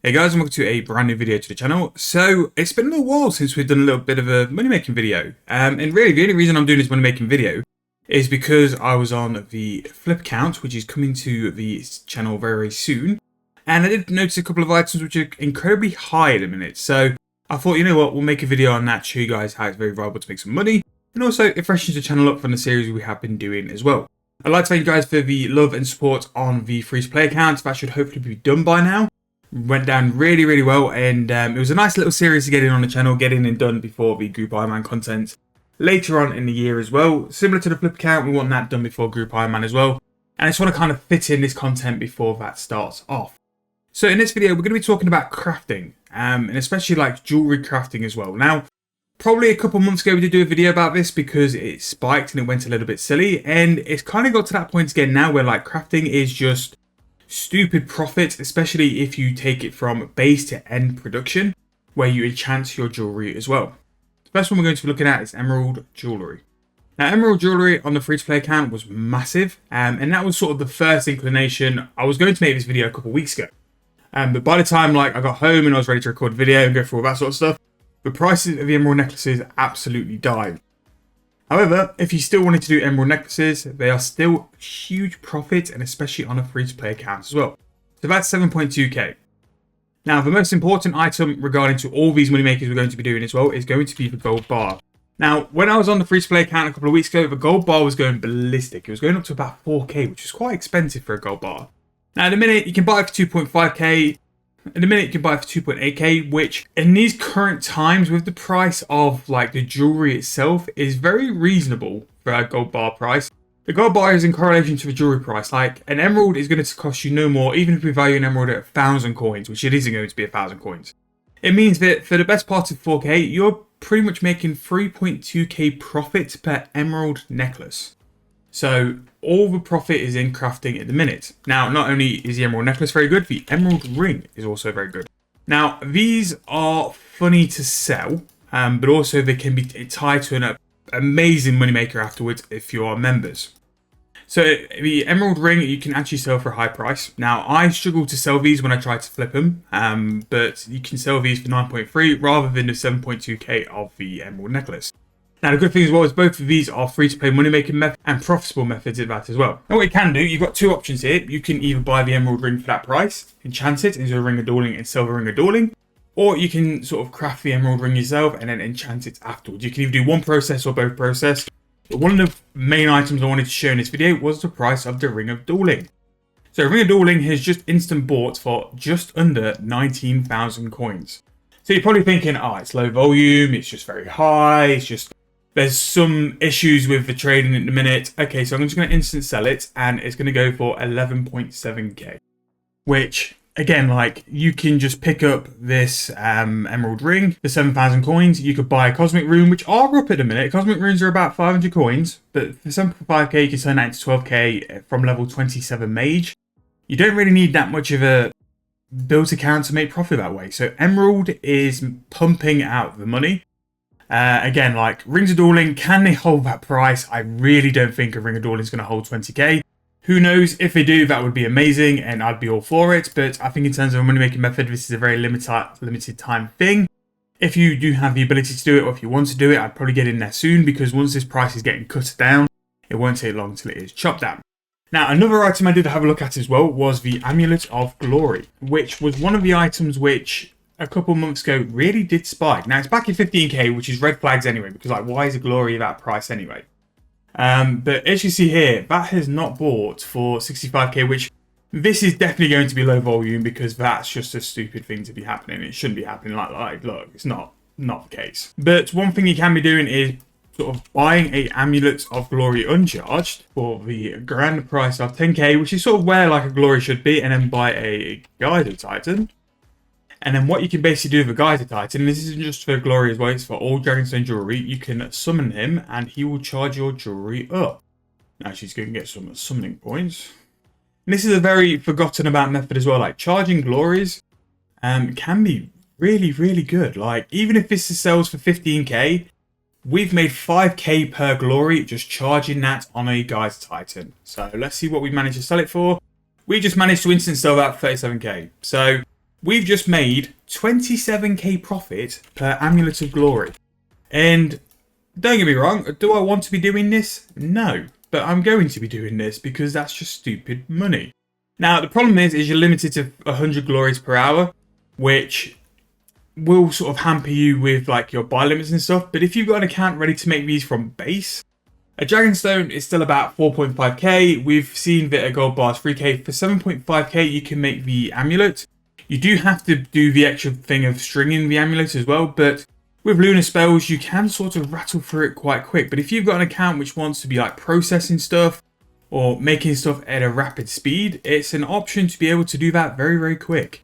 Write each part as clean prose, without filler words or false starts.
Hey guys, and welcome to a brand new video to the channel. So it's been a little while since we've done a little bit of a money making video. And really the only reason I'm doing this money making video is because I was on the flip account, which is coming to the channel very soon. And I did notice a couple of items which are incredibly high at the minute. So I thought, you know what, we'll make a video on that, show you guys how it's very viable to make some money. And also it freshens the channel up from the series we have been doing as well. I'd like to thank you guys for the love and support on the free to play account. That should hopefully be done by now. Went down really well, and it was a nice little series to get in on the channel, get in and done before the Group Ironman content later on in the year as well. Similar to the flip account, we want that done before Group Ironman as well. And I just want to kind of fit in this content before that starts off. So in this video, we're going to be talking about crafting, and especially like jewellery crafting as well. Now, probably a couple months ago we did do a video about this because it spiked and it went a little bit silly. And it's kind of got to that point again now where like crafting is just stupid profit, especially if you take it from base to end production, where you enchant your jewellery as well. The first one we're going to be looking at is emerald jewellery. Now, emerald jewellery on the free-to-play account was massive, and that was sort of the first inclination. I was going to make this video a couple of weeks ago, but by the time I got home and I was ready to record a video and go through all that sort of stuff, the prices of the emerald necklaces absolutely died. However, if you still wanted to do emerald necklaces, they are still huge profit, and especially on a free-to-play account as well. So that's 7.2k. Now, the most important item regarding to all these money makers we're going to be doing as well is going to be the gold bar. Now, when I was on the free-to-play account a couple of weeks ago, the gold bar was going ballistic. It was going up to about 4k, which is quite expensive for a gold bar. Now, at the minute, you can buy it for 2.5k. In a minute, you can buy it for 2.8k, which in these current times with the price of like the jewelry itself is very reasonable for a gold bar price. The gold bar is in correlation to the jewelry price. Like an emerald is going to cost you no more, even if we value an emerald at 1,000 coins, which it isn't going to be 1,000 coins. It means that for the best part of 4k, you're pretty much making 3.2k profit per emerald necklace. So all the profit is in crafting at the minute. Now, not only is the emerald necklace very good, the emerald ring is also very good. Now, these are funny to sell, but also they can be tied to an amazing moneymaker afterwards if you are members. So the emerald ring you can actually sell for a high price. Now, I struggle to sell these when I try to flip them, but you can sell these for 9.3 rather than the 7.2k of the emerald necklace. Now, the good thing as well is both of these are free-to-play money-making method and profitable methods at that as well. Now, what you can do, you've got two options here. You can either buy the emerald ring for that price, enchant it into a ring of dueling and sell the ring of dueling, or you can sort of craft the emerald ring yourself and then enchant it afterwards. You can either do one process or both process. But one of the main items I wanted to show in this video was the price of the ring of dueling. So, ring of dueling has just instant bought for just under 19,000 coins. So you're probably thinking, oh, it's low volume, it's just very high, there's some issues with the trading at the minute. Okay, so I'm just going to instant sell it, and it's going to go for 11.7k. Which, again, like, you can just pick up this emerald ring for 7,000 coins. You could buy a cosmic rune, which are up at the minute. Cosmic runes are about 500 coins, but for 7.5k, you can turn that into 12k from level 27 mage. You don't really need that much of a built account to make profit that way. So emerald is pumping out the money. Again, like rings of dueling, can they hold that price? I really don't think a ring of dueling is going to hold 20k. Who knows? If they do, that would be amazing and I'd be all for it. But I think in terms of a money making method, this is a very limited time thing. If you do have the ability to do it, or if you want to do it, I'd probably get in there soon, because once this price is getting cut down, it won't take long till it is chopped down. Now, another item I did have a look at as well was the Amulet of Glory, which was one of the items which a couple months ago really did spike. Now, it's back in 15k, which is red flags anyway, because like, why is a glory that price anyway? But as you see here, that has not bought for 65k, which this is definitely going to be low volume, because that's just a stupid thing to be happening. It shouldn't be happening like look, it's not the case. But one thing you can be doing is sort of buying a Amulet of Glory uncharged for the grand price of 10k, which is sort of where like a glory should be, and then buy a Guided Titan. And then what you can basically do with a Guided Titan, and this isn't just for glory as well, it's for all Dragonstone jewellery, you can summon him and he will charge your jewellery up. Now she's going to get some summoning points. And this is a very forgotten about method as well, like charging glories can be really good. Like even if this sells for 15k, we've made 5k per glory just charging that on a Guided Titan. So let's see what we managed to sell it for. We just managed to instant sell that for 37k. So we've just made 27k profit per Amulet of Glory. And don't get me wrong, do I want to be doing this? No. But I'm going to be doing this because that's just stupid money. Now, the problem is you're limited to 100 glories per hour, which will sort of hamper you with like your buy limits and stuff. But if you've got an account ready to make these from base, a Dragonstone is still about 4.5k. We've seen that a gold bar is 3k. For 7.5k, you can make the amulet. You do have to do the extra thing of stringing the amulet as well, but with lunar spells, you can sort of rattle through it quite quick. But if you've got an account which wants to be like processing stuff or making stuff at a rapid speed, it's an option to be able to do that very, very quick.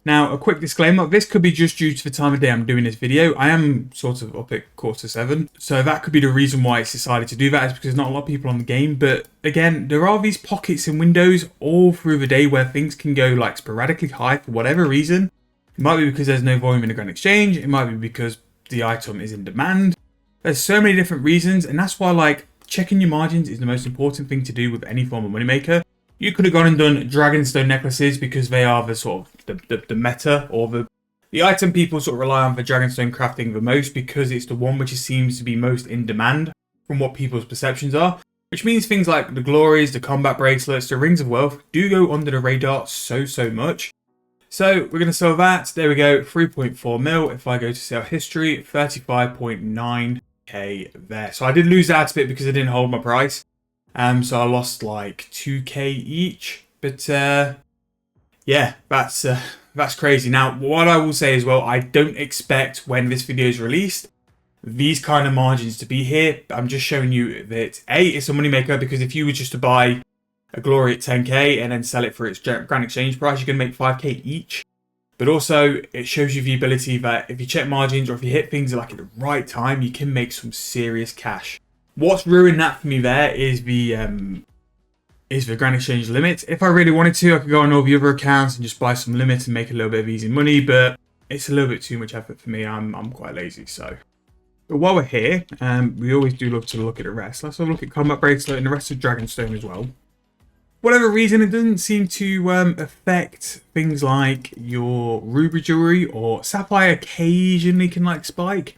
Now, a quick disclaimer, this could be just due to the time of day I'm doing this video. I am sort of up at 6:45, so that could be the reason why it's decided to do that, is because there's not a lot of people on the game. But again, there are these pockets and windows all through the day where things can go like sporadically high for whatever reason. It might be because there's no volume in the Grand Exchange. It might be because the item is in demand. There's so many different reasons, and that's why like checking your margins is the most important thing to do with any form of moneymaker. You could have gone and done Dragonstone necklaces because they are the sort of the meta, or the item people sort of rely on for Dragonstone crafting the most, because it's the one which seems to be most in demand from what people's perceptions are. Which means things like the glories, the combat bracelets, the rings of wealth do go under the radar so much. So we're going to sell that. There we go, 3.4 mil. If I go to sale history, 35.9k there. So I did lose that a bit because I didn't hold my price. So I lost like 2k each. But yeah, that's crazy. Now, what I will say as well, I don't expect when this video is released these kind of margins to be here. I'm just showing you that A, it's a moneymaker, because if you were just to buy a glory at 10k and then sell it for its Grand Exchange price, you're going to make 5k each. But also, it shows you the ability that if you check margins or if you hit things like at the right time, you can make some serious cash. What's ruined that for me there is the Grand Exchange limit. If I really wanted to, I could go on all the other accounts and just buy some limits and make a little bit of easy money, but it's a little bit too much effort for me. I'm quite lazy, so. But while we're here, we always do love to look at the rest. Let's have a look at Combat Bracelet and the rest of Dragonstone as well. Whatever reason, it doesn't seem to affect things like your ruby jewelry, or sapphire occasionally can like spike,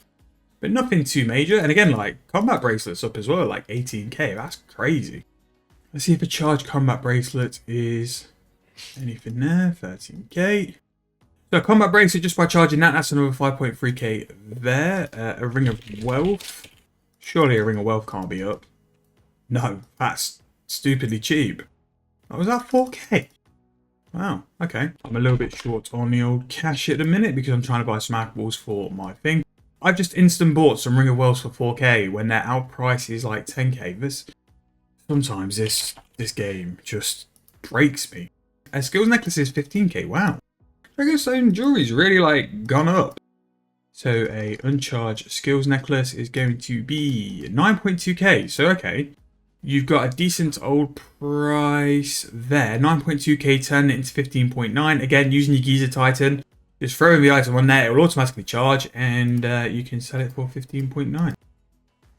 but nothing too major. And again, like combat bracelets up as well, like 18k. That's crazy. Let's see if a charge combat bracelet is anything there. 13k. So combat bracelet, just by charging that, that's another 5.3k there. A ring of wealth. Surely a ring of wealth can't be up. No, that's stupidly cheap. Oh, was that 4k? Wow, okay. I'm a little bit short on the old cash at the minute because I'm trying to buy some alcohols for my thing. I've just instant bought some Ring of Wells for 4k when their out price is like 10k. Sometimes this game just breaks me. A skills necklace is 15k, wow. Dragonstone jewelry's really like gone up. So a uncharged skills necklace is going to be 9.2k, so okay. You've got a decent old price there. 9.2k, turn it into 15.9. Again, using your Giza Titan. Just throw the item on there, it will automatically charge, and you can sell it for 15.9.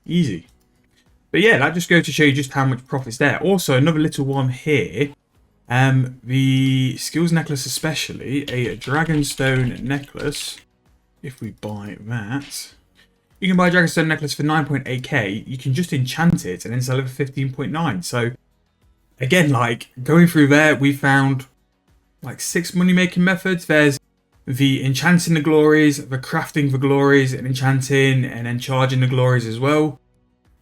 Easy. But yeah, that just goes to show you just how much profit's there. Also, another little one here. The skills necklace especially, a Dragonstone necklace. If we buy that... You can buy a Dragonstone necklace for 9.8k. You can just enchant it and then sell it for 15.9. So, again, like, going through there, we found like 6 money-making methods. There's the enchanting the glories, the crafting the glories, and enchanting, and then charging the glories as well.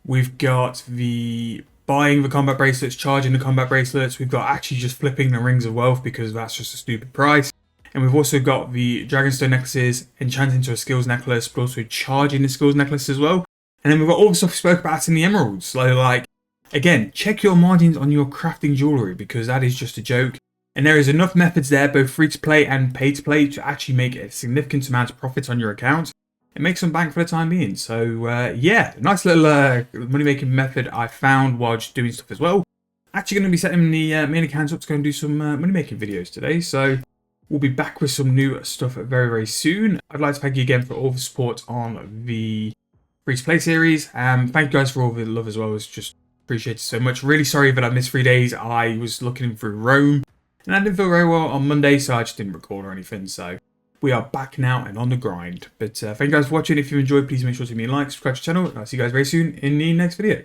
We've got the buying the combat bracelets, charging the combat bracelets. We've got actually just flipping the rings of wealth because that's just a stupid price. And we've also got the Dragonstone necklaces, enchanting to a skills necklace, but also charging the skills necklace as well. And then we've got all the stuff we spoke about in the emeralds. So like, again, check your margins on your crafting jewellery because that is just a joke. And there is enough methods there, both free to play and pay to play, to actually make a significant amount of profit on your account and make some bank for the time being. So yeah, nice little money-making method I found while just doing stuff as well. Actually going to be setting the main account up to go and do some money-making videos today. So we'll be back with some new stuff very, very soon. I'd like to thank you again for all the support on the free-to-play series. Thank you guys for all the love as well. It's just appreciated so much. Really sorry that I missed 3 days. I was looking through Rome And I didn't feel very well on Monday, so I just didn't record or anything. So we are back now and on the grind. But thank you guys for watching. If you enjoyed, please make sure to give me a like, subscribe to the channel, and I'll see you guys very soon in the next video.